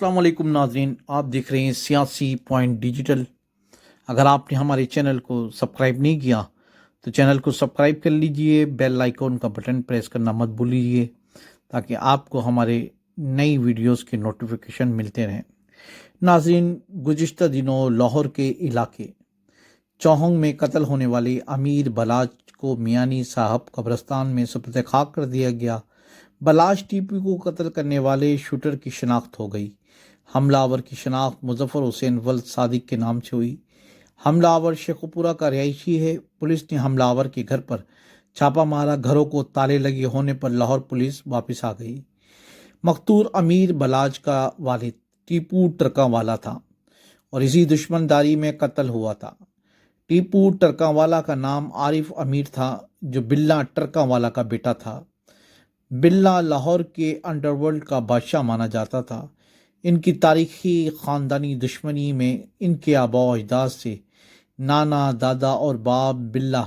अस्सलाम वालेकुम नाजरीन, आप देख रहे हैं सियासी पॉइंट डिजिटल। अगर आपने हमारे चैनल को सब्सक्राइब नहीं किया तो चैनल को सब्सक्राइब कर लीजिए, बेल आइकॉन का बटन प्रेस करना मत भूलिए ताकि आपको हमारे नई वीडियोस के नोटिफिकेशन मिलते रहें। नाजरीन, गुज़िश्ता दिनों लाहौर के इलाके चौहंग में कत्ल होने वाले अमीर बलाच को मियानी साहब कब्रस्तान में सुपुर्द खाक कर दिया गया। बलाच टीपी को कत्ल करने वाले शूटर की शनाख्त हो गई। हमलावर की शनाख्त मुजफ्फर हुसैन वल्द सादिक के नाम से हुई। हमलावर शेखुपुरा का रिहायशी है। पुलिस ने हमलावर के घर पर छापा मारा। घरों को ताले लगे होने पर लाहौर पुलिस वापस आ गई। मकतूल अमीर बलाच का वालिद टीपू टरकावाला था और इसी दुश्मनदारी में कत्ल हुआ था। टीपू टरकावाला का नाम आरिफ अमीर था, जो बिल्ला टरकावाला का बेटा था। बिल्ला लाहौर के अंडरवर्ल्ड का बादशाह माना जाता था। इनकी तारीखी ख़ानदानी दुश्मनी में इनके आबा अजदाद से नाना, दादा और बाप बिल्ला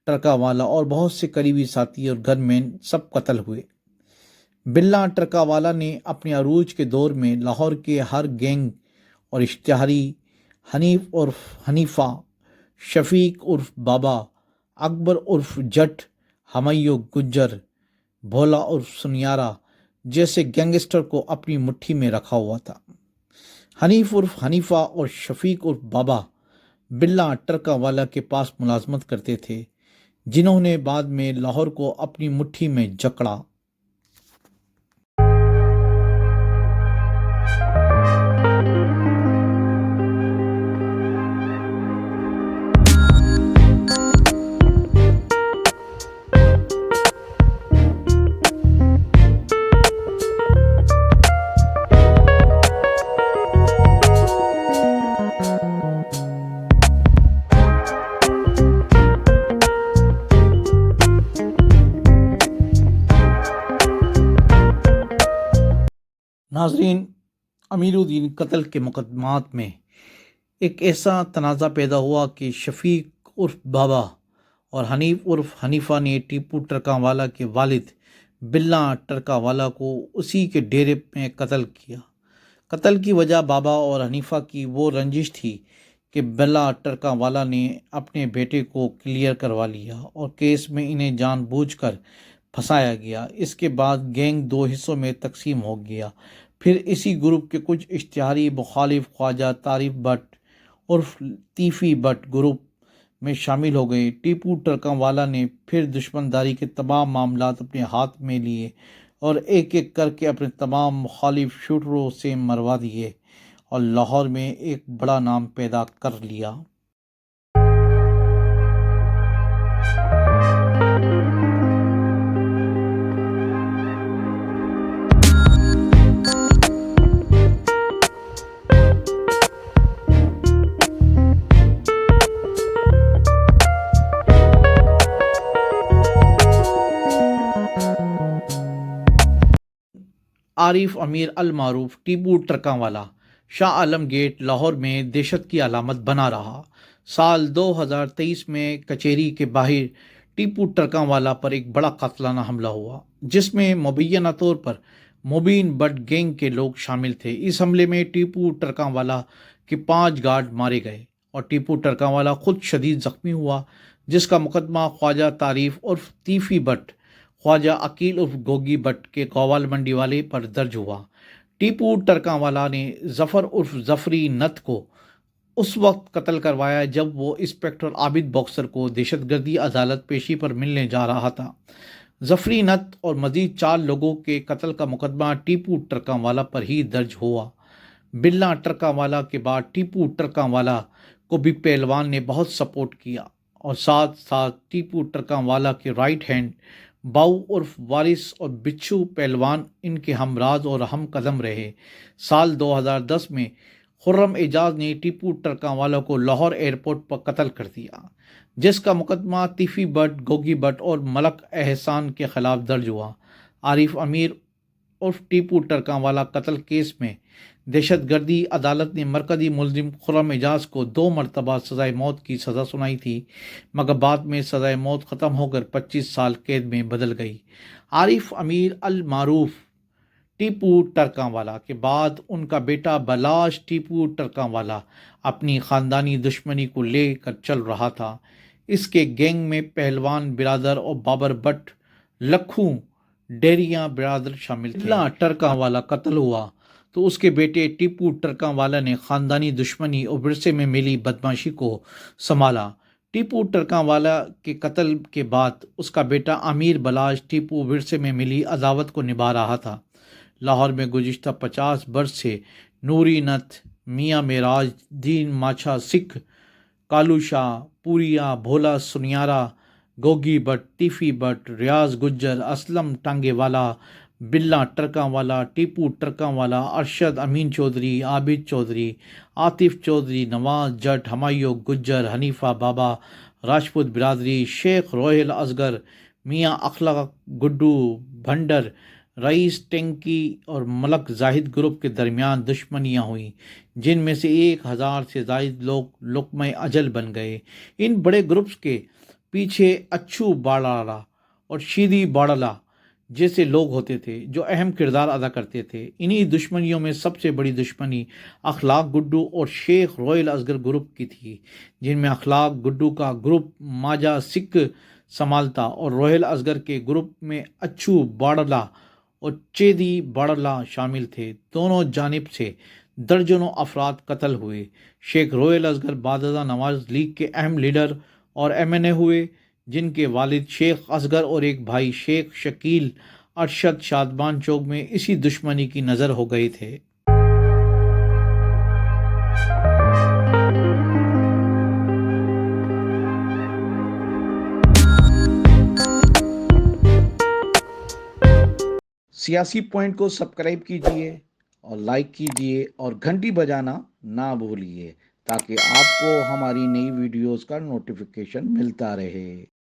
टरकावाला और बहुत से करीबी साथी और गनमैन सब कत्ल हुए। बिल्ला टरकावाला ने अपने अरूज के दौर में लाहौर के हर गैंग और इश्तिहारी हनीफ उर्फ हनीफा, शफीक उर्फ बाबा, अकबर उर्फ जट, हमय्यो गुज्जर, भोला उर्फ सुनियारा जैसे गैंगस्टर को अपनी मुट्ठी में रखा हुआ था। हनीफ उर्फ हनीफा और शफीक उर्फ बाबा बिल्ला टरकावाला के पास मुलाजमत करते थे, जिन्होंने बाद में लाहौर को अपनी मुट्ठी में जकड़ा। नाजरीन, अमीरुद्दीन कत्ल के मुकदमात में एक ऐसा तनाज़ा पैदा हुआ कि शफीक उर्फ बाबा और हनीफ उर्फ हनीफा ने टीपू टरकावाला के वालिद बिल्ला टरकावाला को उसी के डेरे में कत्ल किया। कत्ल की वजह बाबा और हनीफा की वो रंजिश थी कि बिल्ला टरकावाला ने अपने बेटे को क्लियर करवा लिया और केस में इन्हें जानबूझकर फंसाया गया। इसके बाद गैंग दो हिस्सों में तकसीम हो गया। फिर इसी ग्रुप के कुछ इश्तिहारी मुखालिफ ख्वाजा तारिफ भट्ट उर्फ तीफ़ी भट्ट ग्रुप में शामिल हो गए। टीपू टरकावाला ने फिर दुश्मनदारी के तमाम मामलात अपने हाथ में लिए और एक एक करके अपने तमाम मुखालिफ शूटरों से मरवा दिए और लाहौर में एक बड़ा नाम पैदा कर लिया। आरिफ अमीर अल मारूफ टीपू टरकावाला शाह आलम गेट लाहौर में दहशत की अलामत बना रहा। साल 2023 में कचेरी के बाहर टीपू टरकावाला पर एक बड़ा कातलाना हमला हुआ, जिसमें मुबैना तौर पर मुबीन बट गैंग के लोग शामिल थे। इस हमले में टीपू टरकावाला के 5 गार्ड मारे गए और टीपू टरकावाला खुद शदीद जख्मी हुआ, जिसका मुकदमा ख्वाजा तारीफ उर्फ तीफ़ी भट्ट, ख्वाजा अकील उर्फ गोगी भट्ट के कौवाल मंडी वाले पर दर्ज हुआ। टीपू टरकावाला ने जफ़र उर्फ जफरी नत को उस वक्त कत्ल करवाया जब वो इंस्पेक्टर आबिद बॉक्सर को दहशतगर्दी अदालत पेशी पर मिलने जा रहा था। जफरी नत और मज़ीद 4 लोगों के कत्ल का मुकदमा टीपू टरकावाला पर ही दर्ज हुआ। बिल्ला टरकावाला के बाद टीपू टरकावाला को भी पहलवान ने बहुत सपोर्ट किया और साथ साथ टीपू टरकावाला के राइट हैंड बाऊ उर्फ वारिस और बिच्छू पहलवान इनके हमराज और हम कदम रहे। साल 2010 में खुर्रम एजाज ने टीपू टरकावाला को लाहौर एयरपोर्ट पर कत्ल कर दिया, जिसका मुकदमा तीफ़ी भट्ट, गोगी भट्ट और मलक एहसान के खिलाफ दर्ज हुआ। आरिफ अमीर उर्फ टीपू टरकावाला कत्ल केस में दहशतगर्दी अदालत ने मरकज़ी मुलजिम खुर्रम एजाज को 2 मरतबा सज़ाए मौत की सज़ा सुनाई थी, मगर बाद में सज़ाए मौत ख़त्म होकर 25 साल कैद में बदल गई। आरिफ अमीर अल मारूफ ٹیپو ٹرکاں والا کے بعد ان کا بیٹا بلاش ٹیپو ٹرکاں والا اپنی خاندانی دشمنی کو لے کر چل رہا تھا۔ اس کے گینگ میں پہلوان برادر اور بابر بٹ لکھوں ڈیریاں برادر شامل تھے۔ اللہ ٹرکاں والا قتل ہوا تو اس کے بیٹے ٹیپو ٹرکاں والا نے خاندانی دشمنی اور ورثے میں ملی بدماشی کو سنبھالا۔ ٹیپو ٹرکاں والا کے قتل کے بعد اس کا بیٹا امیر بلاش ٹیپو ورثے میں ملی عداوت کو نبھا رہا تھا۔ لاہور میں گزشتہ 50 برس سے نوری نتھ، میاں معراج دین ماچھا سکھ، کالو شاہ، پوریا، بھولا سنیارا، گوگی بٹ، ٹیفی بٹ، ریاض گجر، اسلم ٹانگے والا، بلا ٹرکاں والا، ٹیپو ٹرکاں والا، ارشد امین چودھری، عابد چودھری، عاطف چودھری، نواز جٹ، ہمایوں گجر، حنیفہ بابا، راجپوت برادری، شیخ روہل اصغر، میاں اخلاق گڈو بھنڈر، رئیس ٹینکی اور ملک زاہد گروپ کے درمیان دشمنیاں ہوئیں، جن میں سے 1000 سے زائد لوگ لقمہ اجل بن گئے۔ ان بڑے گروپس کے پیچھے اچھو باڑالا اور شیدی باڑالا جیسے لوگ ہوتے تھے جو اہم کردار ادا کرتے تھے۔ انہی دشمنیوں میں سب سے بڑی دشمنی اخلاق گڈو اور شیخ روہل اصغر گروپ کی تھی، جن میں اخلاق گڈو کا گروپ ماجا سکھ سنبھالتا اور روہل اصغر کے گروپ میں اچھو باڑالا اور چیدی باڑالا شامل تھے۔ دونوں جانب سے درجنوں افراد قتل ہوئے۔ شیخ روہل اصغر بعد ازاں نواز لیگ کے اہم لیڈر اور MNA ہوئے، جن کے والد شیخ اصغر اور ایک بھائی شیخ شکیل ارشد شادمان چوک میں اسی دشمنی کی نظر ہو گئے تھے۔ سیاسی پوائنٹ کو سبسکرائب کیجئے اور لائک کیجئے اور گھنٹی بجانا نہ بھولیے تاکہ آپ کو ہماری نئی ویڈیوز کا نوٹیفیکیشن ملتا رہے۔